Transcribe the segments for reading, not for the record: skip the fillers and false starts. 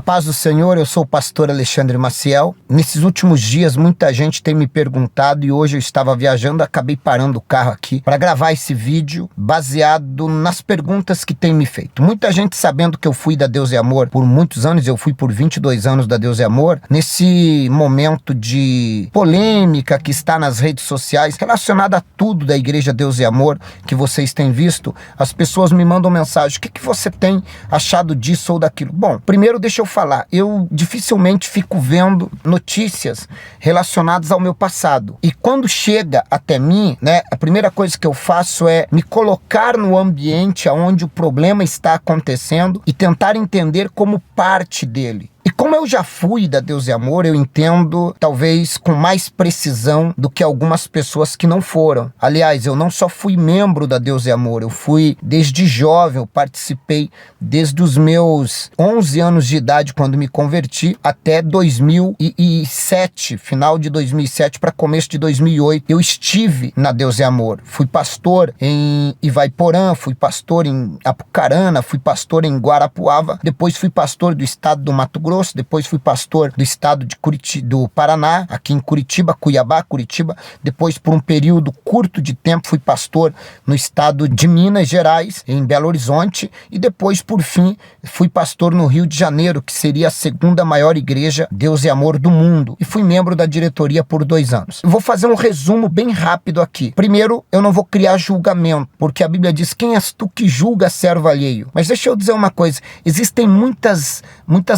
paz do Senhor, eu sou o pastor Alexandre Maciel. Nesses últimos dias, muita gente tem me perguntado e hoje eu estava viajando, acabei parando o carro aqui para gravar esse vídeo baseado nas perguntas que tem me feito. Muita gente sabendo que eu fui da Deus e Amor por muitos anos, eu fui por 22 anos da Deus e Amor. Nesse momento de polêmica que está nas redes sociais, relacionada a tudo da Igreja Deus e Amor que vocês têm visto, as pessoas me mandam mensagem: o que você tem achado disso ou daquilo? Bom, primeiro deixa eu falar, eu dificilmente fico vendo notícias relacionadas ao meu passado. E quando chega até mim, a primeira coisa que eu faço é me colocar no ambiente onde o problema está acontecendo e tentar entender como parte dele. E como eu já fui da Deus e Amor, eu entendo talvez com mais precisão do que algumas pessoas que não foram. Aliás, eu não só fui membro da Deus e Amor, eu fui desde jovem, eu participei desde os meus 11 anos de idade, quando me converti, até 2007, final de 2007 para começo de 2008. Eu estive na Deus e Amor. Fui pastor em Ivaiporã, fui pastor em Apucarana, fui pastor em Guarapuava, depois fui pastor do estado do Mato Grosso, depois fui pastor do estado de do Paraná, aqui em Curitiba, Cuiabá, Curitiba. Depois, por um período curto de tempo, fui pastor no estado de Minas Gerais, em Belo Horizonte. E depois, por fim, fui pastor no Rio de Janeiro, que seria a segunda maior igreja Deus e Amor do mundo. E fui membro da diretoria por 2 anos. Eu vou fazer um resumo bem rápido aqui. Primeiro, eu não vou criar julgamento, porque a Bíblia diz: quem és tu que julga servo alheio? Mas deixa eu dizer uma coisa, existem muitas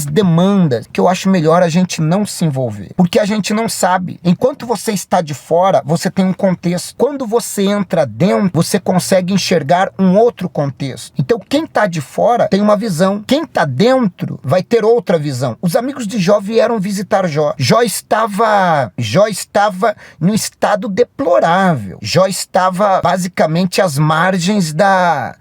demandas que eu acho melhor a gente não se envolver, porque a gente não sabe. Enquanto você está de fora, você tem um contexto. Quando você entra dentro, você consegue enxergar um outro contexto. Então quem está de fora tem uma visão, quem está dentro vai ter outra visão. Os amigos de Jó vieram visitar Jó. Jó estava num estado deplorável. Jó estava basicamente às margens da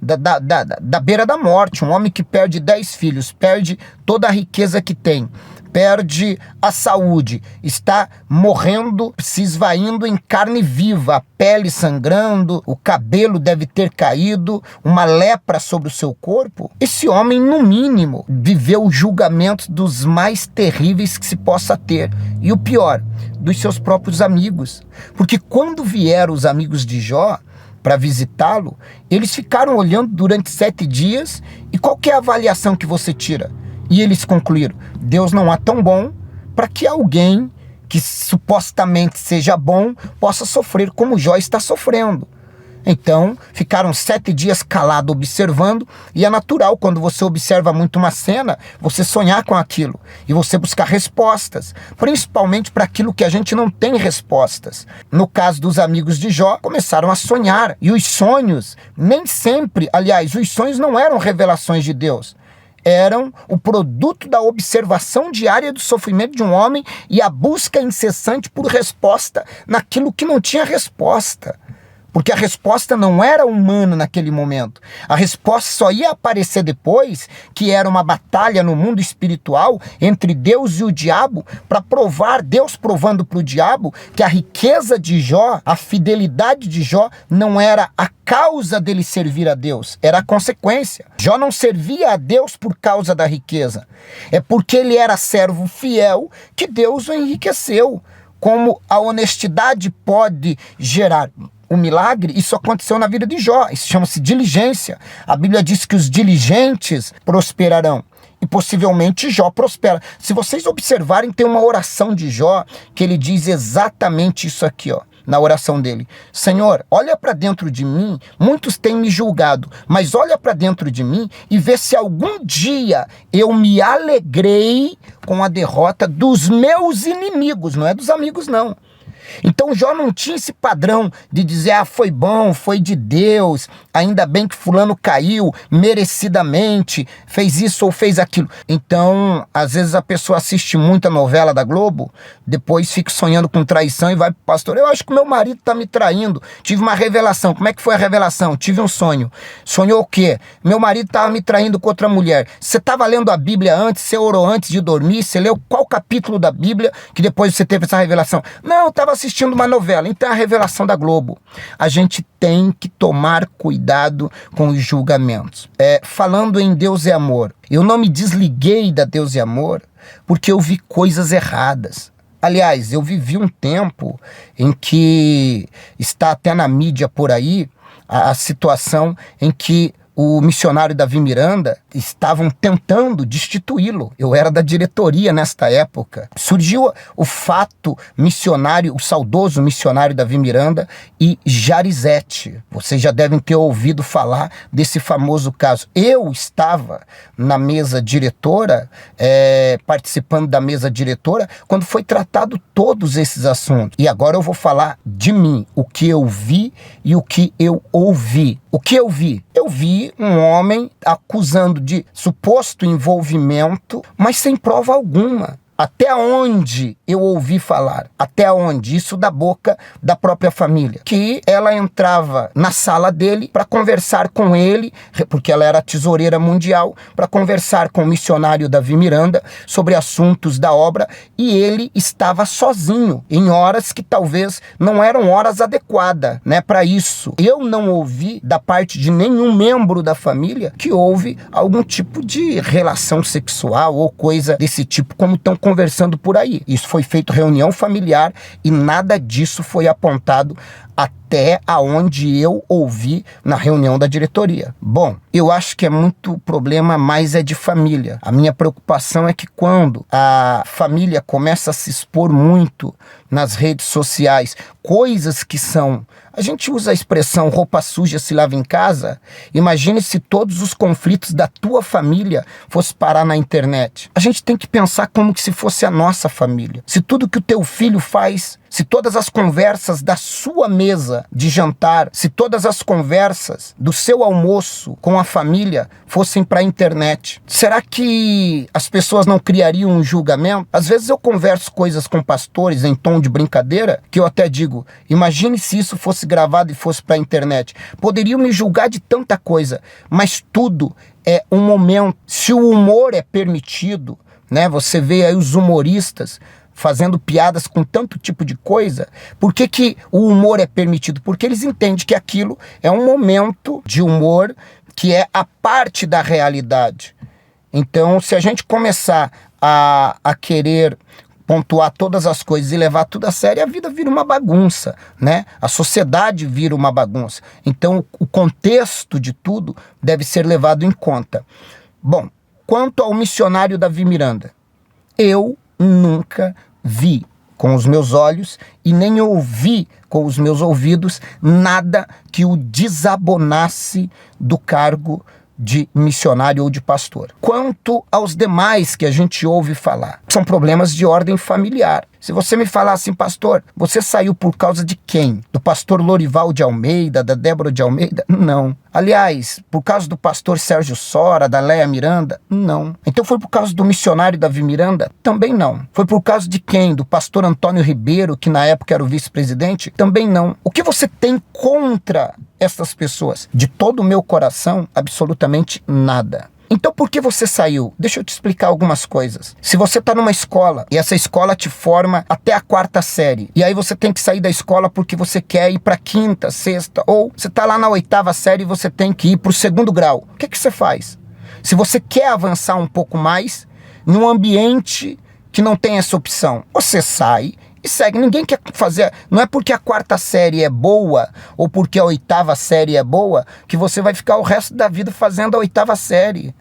beira da morte. Um homem que perde 10 filhos, perde toda a riqueza que tem, perde a saúde, está morrendo, se esvaindo em carne viva, a pele sangrando, o cabelo deve ter caído, uma lepra sobre o seu corpo. Esse homem, no mínimo, viveu o julgamento dos mais terríveis que se possa ter. E o pior, dos seus próprios amigos. Porque quando vieram os amigos de Jó para visitá-lo, eles ficaram olhando durante 7 dias. E qual que é a avaliação que você tira? E eles concluíram: Deus não é tão bom para que alguém que supostamente seja bom possa sofrer como Jó está sofrendo. Então, ficaram 7 dias calados observando, e é natural, quando você observa muito uma cena, você sonhar com aquilo, e você buscar respostas, principalmente para aquilo que a gente não tem respostas. No caso dos amigos de Jó, começaram a sonhar, e os sonhos, nem sempre, aliás, os sonhos não eram revelações de Deus, eram o produto da observação diária do sofrimento de um homem e a busca incessante por resposta naquilo que não tinha resposta. Porque a resposta não era humana naquele momento. A resposta só ia aparecer depois, que era uma batalha no mundo espiritual entre Deus e o diabo, para provar, Deus provando para o diabo que a riqueza de Jó, a fidelidade de Jó, não era a causa dele servir a Deus, era a consequência. Jó não servia a Deus por causa da riqueza. É porque ele era servo fiel que Deus o enriqueceu. Como a honestidade pode gerar o milagre, isso aconteceu na vida de Jó. Isso chama-se diligência. A Bíblia diz que os diligentes prosperarão. E possivelmente Jó prospera. Se vocês observarem, tem uma oração de Jó que ele diz exatamente isso aqui, na oração dele: Senhor, olha para dentro de mim, muitos têm me julgado, mas olha para dentro de mim e vê se algum dia eu me alegrei com a derrota dos meus inimigos, não é dos amigos não. Então Jó não tinha esse padrão de dizer: foi bom, foi de Deus, ainda bem que fulano caiu, merecidamente, fez isso ou fez aquilo. Então, às vezes a pessoa assiste muita novela da Globo, depois fica sonhando com traição e vai pro pastor: eu acho que meu marido tá me traindo, tive uma revelação. Como é que foi a revelação? Tive um sonho. Sonhou o quê? Meu marido tava me traindo com outra mulher. Você tava lendo a Bíblia antes, você orou antes de dormir, você leu qual capítulo da Bíblia que depois você teve essa revelação? Não, eu tava assistindo uma novela, então a revelação da Globo. A gente tem que tomar cuidado com os julgamentos. Falando em Deus é amor, eu não me desliguei da Deus é amor porque eu vi coisas erradas. Aliás, eu vivi um tempo em que está até na mídia por aí a situação em que o missionário Davi Miranda estavam tentando destituí-lo. Eu era da diretoria nesta época. Surgiu o fato missionário, o saudoso missionário Davi Miranda e Jarizete. Vocês já devem ter ouvido falar desse famoso caso. Eu estava na mesa diretora, participando da mesa diretora, quando foi tratado todos esses assuntos. E agora eu vou falar de mim, o que eu vi e o que eu ouvi. O que eu vi? Eu vi um homem acusando de suposto envolvimento, mas sem prova alguma. Até onde eu ouvi falar? Até onde? Isso da boca da própria família. Que ela entrava na sala dele para conversar com ele, porque ela era tesoureira mundial, para conversar com o missionário Davi Miranda sobre assuntos da obra, e ele estava sozinho, em horas que talvez não eram horas adequadas, né, para isso. Eu não ouvi da parte de nenhum membro da família que houve algum tipo de relação sexual ou coisa desse tipo, como estão conversando por aí. Isso foi feito reunião familiar e nada disso foi apontado até aonde eu ouvi na reunião da diretoria. Bom, eu acho que é muito problema, mas é de família. A minha preocupação é que quando a família começa a se expor muito nas redes sociais, coisas que são... A gente usa a expressão roupa suja se lava em casa. Imagine se todos os conflitos da tua família fossem parar na internet. A gente tem que pensar como que se fosse a nossa família. Se tudo que o teu filho faz, se todas as conversas da sua mesa de jantar, se todas as conversas do seu almoço com a família fossem para a internet, será que as pessoas não criariam um julgamento? Às vezes eu converso coisas com pastores em tom de brincadeira, que eu até digo, imagine se isso fosse gravado e fosse para a internet. Poderiam me julgar de tanta coisa, mas tudo é um momento. Se o humor é permitido, né? Você vê aí os humoristas fazendo piadas com tanto tipo de coisa. Por que que o humor é permitido? Porque eles entendem que aquilo é um momento de humor que é a parte da realidade. Então, se a gente começar a querer pontuar todas as coisas e levar tudo a sério, a vida vira uma bagunça, né? A sociedade vira uma bagunça. Então, o contexto de tudo deve ser levado em conta. Bom, quanto ao missionário Davi Miranda, eu nunca vi com os meus olhos e nem ouvi com os meus ouvidos nada que o desabonasse do cargo de missionário ou de pastor. Quanto aos demais que a gente ouve falar, são problemas de ordem familiar. Se você me falar assim, pastor, você saiu por causa de quem? Do pastor Lorival de Almeida, da Débora de Almeida? Não. Aliás, por causa do pastor Sérgio Sora, da Léa Miranda? Não. Então foi por causa do missionário Davi Miranda? Também não. Foi por causa de quem? Do pastor Antônio Ribeiro, que na época era o vice-presidente? Também não. O que você tem contra essas pessoas? De todo o meu coração, absolutamente nada. Então por que você saiu? Deixa eu te explicar algumas coisas. Se você está numa escola e essa escola te forma até a 4ª série, e aí você tem que sair da escola porque você quer ir para a 5ª, 6ª, ou você está lá na 8ª série e você tem que ir para o 2º grau, o que que você faz? Se você quer avançar um pouco mais, num ambiente que não tem essa opção, você sai e segue. Ninguém quer fazer... Não é porque a 4ª série é boa ou porque a 8ª série é boa que você vai ficar o resto da vida fazendo a 8ª série.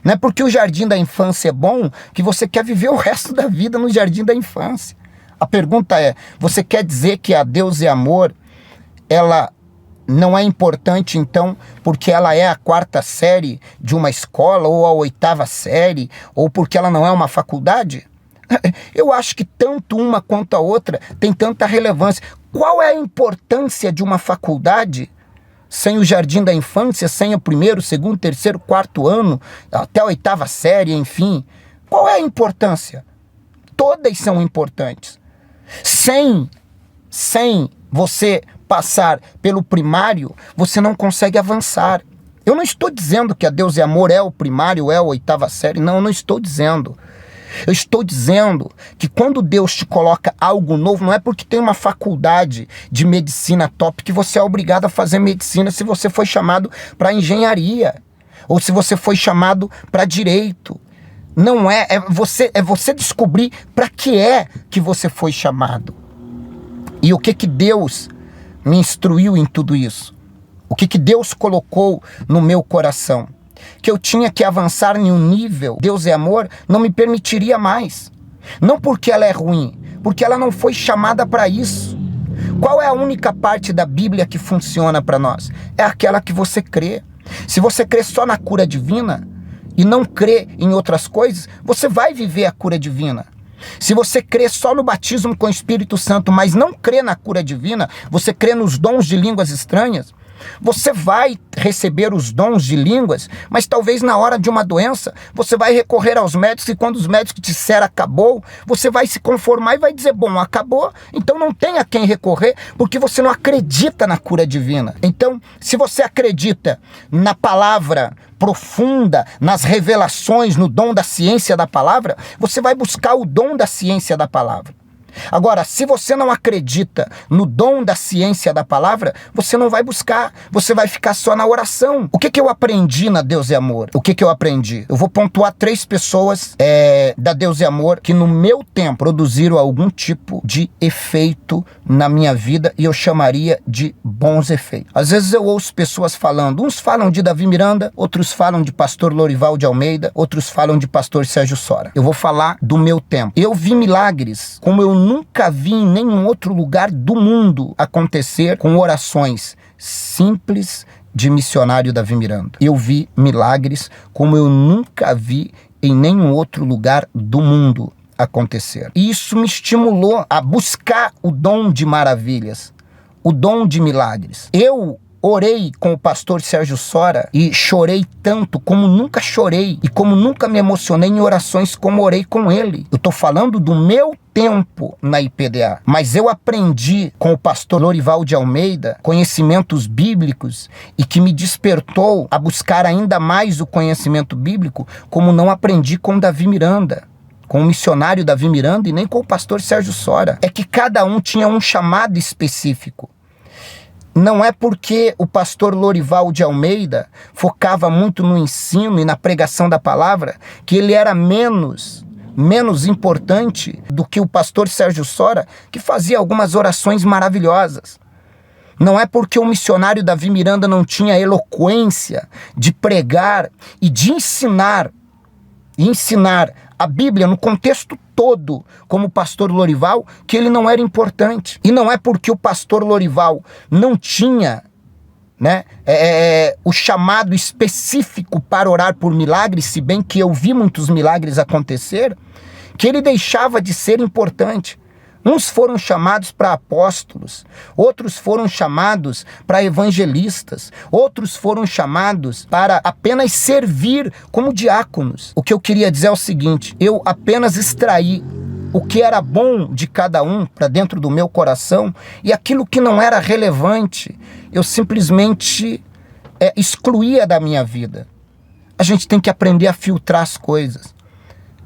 Não é porque o jardim da infância é bom que você quer viver o resto da vida no jardim da infância. A pergunta é, você quer dizer que a Deus é amor, ela não é importante então porque ela é a 4ª série de uma escola ou a 8ª série ou porque ela não é uma faculdade? Eu acho que tanto uma quanto a outra tem tanta relevância. Qual é a importância de uma faculdade sem o jardim da infância, sem o 1º, 2º, 3º, 4º ano, até a 8ª série, enfim? Qual é a importância? Todas são importantes. Sem você passar pelo primário, você não consegue avançar. Eu não estou dizendo que a Deus é amor é o primário, é a 8ª série. Não, eu não estou dizendo. Eu estou dizendo que quando Deus te coloca algo novo, não é porque tem uma faculdade de medicina top que você é obrigado a fazer medicina se você foi chamado para engenharia, ou se você foi chamado para direito. Não é, é você descobrir para que é que você foi chamado. E o que Deus me instruiu em tudo isso? O que Deus colocou no meu coração? Que eu tinha que avançar em um nível, Deus é amor, não me permitiria mais. Não porque ela é ruim, porque ela não foi chamada para isso. Qual é a única parte da Bíblia que funciona para nós? É aquela que você crê. Se você crê só na cura divina e não crê em outras coisas, você vai viver a cura divina. Se você crê só no batismo com o Espírito Santo, mas não crê na cura divina, você crê nos dons de línguas estranhas, você vai receber os dons de línguas, mas talvez na hora de uma doença, você vai recorrer aos médicos e quando os médicos disserem acabou, você vai se conformar e vai dizer, bom, acabou, então não tem a quem recorrer, porque você não acredita na cura divina. Então, se você acredita na palavra profunda, nas revelações, no dom da ciência da palavra, você vai buscar o dom da ciência da palavra. Agora, se você não acredita no dom da ciência da palavra, você não vai buscar, você vai ficar só na oração. O que eu aprendi na Deus é Amor? O que eu aprendi? Eu vou pontuar 3 pessoas da Deus é Amor que no meu tempo produziram algum tipo de efeito na minha vida e eu chamaria de bons efeitos. Às vezes eu ouço pessoas falando, uns falam de Davi Miranda, outros falam de pastor Lorival de Almeida, outros falam de pastor Sérgio Sora. Eu vou falar do meu tempo. Eu vi milagres como eu nunca vi em nenhum outro lugar do mundo acontecer com orações simples de missionário Davi Miranda. Eu vi milagres como eu nunca vi em nenhum outro lugar do mundo acontecer. E isso me estimulou a buscar o dom de maravilhas, o dom de milagres. Eu orei com o pastor Sérgio Sora e chorei tanto como nunca chorei e como nunca me emocionei em orações como orei com ele. Eu estou falando do meu tempo na IPDA, mas eu aprendi com o pastor Lorival de Almeida conhecimentos bíblicos e que me despertou a buscar ainda mais o conhecimento bíblico como não aprendi com Davi Miranda, com o missionário Davi Miranda e nem com o pastor Sérgio Sora. É que cada um tinha um chamado específico. Não é porque o pastor Lorival de Almeida focava muito no ensino e na pregação da palavra que ele era menos importante do que o pastor Sérgio Sora, que fazia algumas orações maravilhosas. Não é porque o missionário Davi Miranda não tinha eloquência de pregar e de ensinar a Bíblia no contexto todo, como o pastor Lorival, que ele não era importante. E não é porque o pastor Lorival não tinha o chamado específico para orar por milagres, se bem que eu vi muitos milagres acontecer, que ele deixava de ser importante. Uns foram chamados para apóstolos, outros foram chamados para evangelistas, outros foram chamados para apenas servir como diáconos. O que eu queria dizer é o seguinte, eu apenas extraí o que era bom de cada um para dentro do meu coração e aquilo que não era relevante, eu simplesmente excluía da minha vida. A gente tem que aprender a filtrar as coisas.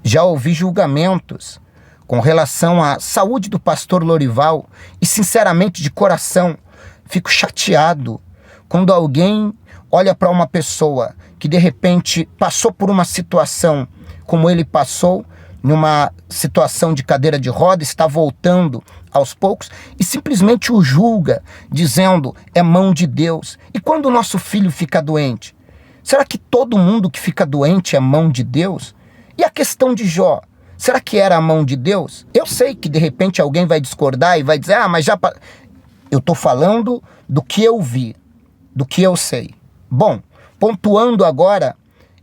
Já ouvi julgamentos com relação à saúde do pastor Lorival e, sinceramente, de coração, fico chateado quando alguém olha para uma pessoa que, de repente, passou por uma situação como ele passou, numa situação de cadeira de roda, está voltando aos poucos e simplesmente o julga, dizendo, é mão de Deus. E quando o nosso filho fica doente? Será que todo mundo que fica doente é mão de Deus? E a questão de Jó? Será que era a mão de Deus? Eu sei que de repente alguém vai discordar e vai dizer, mas já... Eu estou falando do que eu vi, do que eu sei. Bom, pontuando agora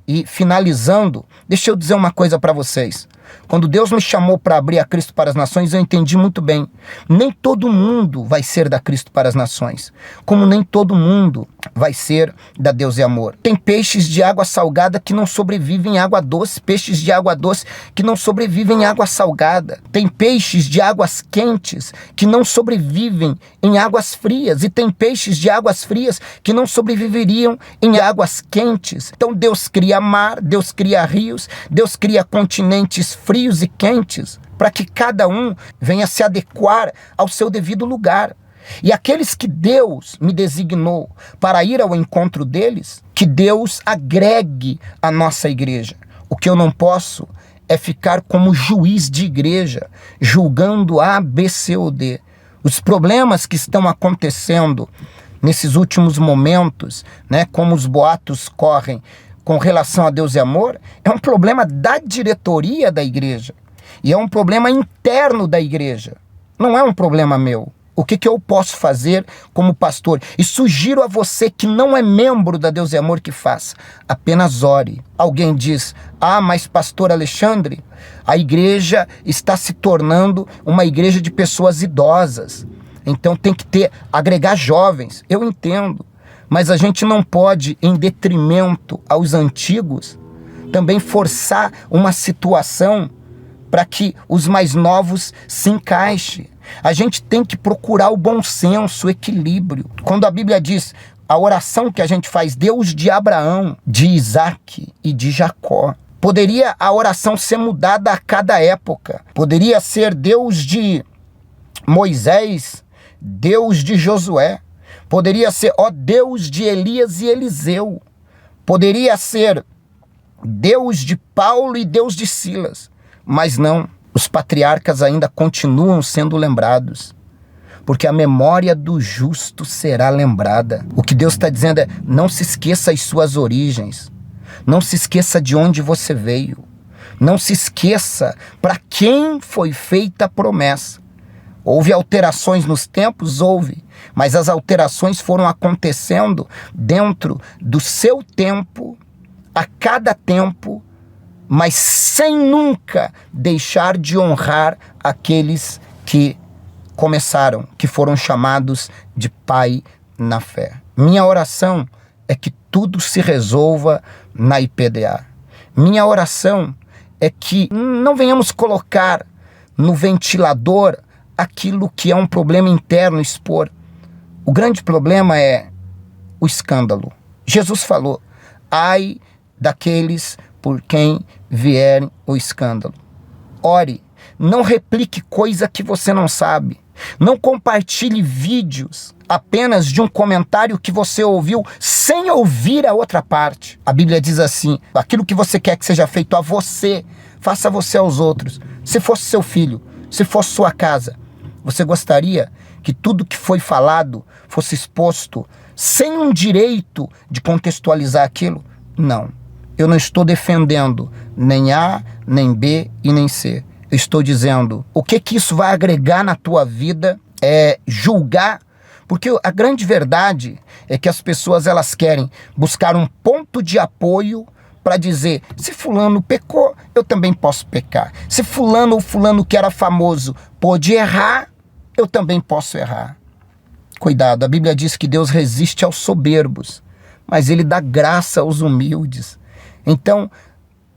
e finalizando, deixa eu dizer uma coisa para vocês. Quando Deus me chamou para abrir a Cristo para as Nações, eu entendi muito bem. Nem todo mundo vai ser da Cristo para as Nações, como nem todo mundo vai ser da Deus é Amor. Tem peixes de água salgada que não sobrevivem em água doce, peixes de água doce que não sobrevivem em água salgada. Tem peixes de águas quentes que não sobrevivem em águas frias, e tem peixes de águas frias que não sobreviveriam em águas quentes. Então Deus cria mar, Deus cria rios, Deus cria continentes frios e quentes, para que cada um venha se adequar ao seu devido lugar. E aqueles que Deus me designou para ir ao encontro deles, que Deus agregue a nossa igreja. O que eu não posso é ficar como juiz de igreja, julgando A, B, C ou D. Os problemas que estão acontecendo nesses últimos momentos, né, como os boatos correm com relação a Deus e amor, é um problema da diretoria da igreja. E é um problema interno da igreja. Não é um problema meu. O que eu posso fazer como pastor? E sugiro a você que não é membro da Deus e Amor que faça. Apenas ore. Alguém diz, mas pastor Alexandre, a igreja está se tornando uma igreja de pessoas idosas. Então tem que agregar jovens. Eu entendo. Mas a gente não pode, em detrimento aos antigos, também forçar uma situação para que os mais novos se encaixem. A gente tem que procurar o bom senso, o equilíbrio. Quando a Bíblia diz a oração que a gente faz, Deus de Abraão, de Isaac e de Jacó. Poderia a oração ser mudada a cada época. Poderia ser Deus de Moisés, Deus de Josué. Poderia ser, Deus de Elias e Eliseu. Poderia ser Deus de Paulo e Deus de Silas. Mas não, os patriarcas ainda continuam sendo lembrados, porque a memória do justo será lembrada. O que Deus está dizendo é, não se esqueça as suas origens, não se esqueça de onde você veio, não se esqueça para quem foi feita a promessa. Houve alterações nos tempos? Houve, mas as alterações foram acontecendo dentro do seu tempo, a cada tempo, mas sem nunca deixar de honrar aqueles que começaram, que foram chamados de pai na fé. Minha oração é que tudo se resolva na IPDA. Minha oração é que não venhamos colocar no ventilador aquilo que é um problema interno, expor. O grande problema é o escândalo. Jesus falou, ai daqueles por quem vierem o escândalo. Ore, não replique coisa que você não sabe. Não compartilhe vídeos apenas de um comentário que você ouviu sem ouvir a outra parte. A Bíblia diz assim, aquilo que você quer que seja feito a você, faça você aos outros. Se fosse seu filho, se fosse sua casa, você gostaria que tudo que foi falado fosse exposto sem um direito de contextualizar aquilo? Não. Eu não estou defendendo nem A, nem B e nem C. Eu estou dizendo o que isso vai agregar na tua vida, é julgar, porque a grande verdade é que as pessoas elas querem buscar um ponto de apoio para dizer, se fulano pecou, eu também posso pecar. Se fulano ou fulano que era famoso pôde errar, eu também posso errar. Cuidado, a Bíblia diz que Deus resiste aos soberbos, mas Ele dá graça aos humildes. Então,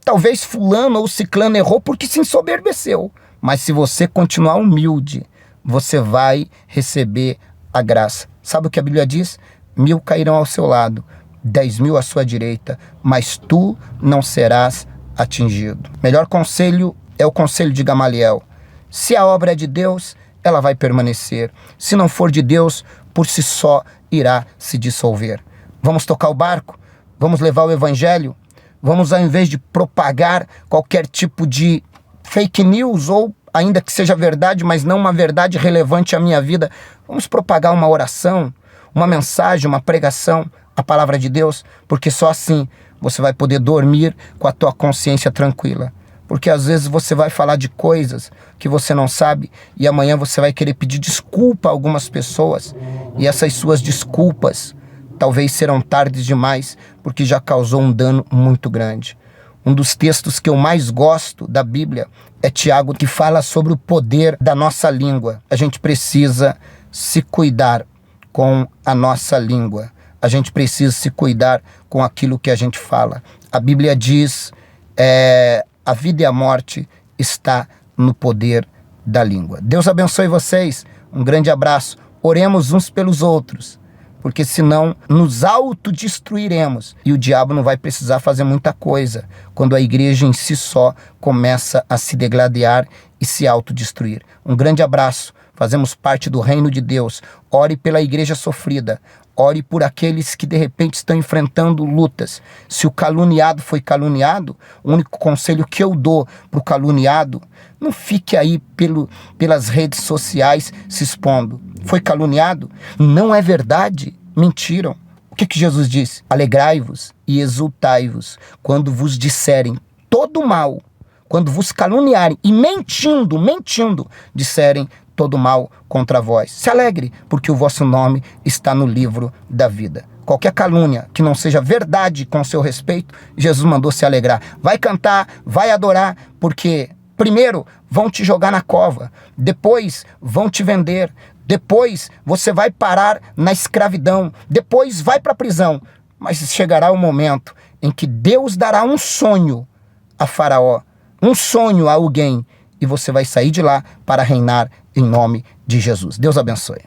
talvez fulano ou ciclano errou porque se ensoberbeceu. Mas se você continuar humilde, você vai receber a graça. Sabe o que a Bíblia diz? 1000 cairão ao seu lado, 10.000 à sua direita, mas tu não serás atingido. Melhor conselho é o conselho de Gamaliel. Se a obra é de Deus, ela vai permanecer. Se não for de Deus, por si só irá se dissolver. Vamos tocar o barco? Vamos levar o evangelho? Vamos, ao invés de propagar qualquer tipo de fake news, ou ainda que seja verdade, mas não uma verdade relevante à minha vida, vamos propagar uma oração, uma mensagem, uma pregação, a palavra de Deus, porque só assim você vai poder dormir com a tua consciência tranquila. Porque às vezes você vai falar de coisas que você não sabe e amanhã você vai querer pedir desculpa a algumas pessoas e essas suas desculpas talvez serão tardes demais, porque já causou um dano muito grande. Um dos textos que eu mais gosto da Bíblia é Tiago, que fala sobre o poder da nossa língua. A gente precisa se cuidar com a nossa língua. A gente precisa se cuidar com aquilo que a gente fala. A Bíblia diz, a vida e a morte está no poder da língua. Deus abençoe vocês. Um grande abraço. Oremos uns pelos outros, porque senão nos autodestruiremos e o diabo não vai precisar fazer muita coisa quando a igreja em si só começa a se degladiar e se autodestruir. Um grande abraço, fazemos parte do reino de Deus. Ore pela igreja sofrida, ore por aqueles que de repente estão enfrentando lutas. Se o caluniado foi caluniado, o único conselho que eu dou para o caluniado: não fique aí pelas redes sociais se expondo. Foi caluniado? Não é verdade? Mentiram. O que Jesus disse? Alegrai-vos e exultai-vos quando vos disserem todo mal, quando vos caluniarem e mentindo, disserem todo mal contra vós. Se alegre, porque o vosso nome está no livro da vida. Qualquer calúnia que não seja verdade com seu respeito, Jesus mandou se alegrar. Vai cantar, vai adorar, porque primeiro vão te jogar na cova, depois vão te vender, depois você vai parar na escravidão, depois vai para a prisão. Mas chegará o momento em que Deus dará um sonho a Faraó, um sonho a alguém, e você vai sair de lá para reinar em nome de Jesus. Deus abençoe.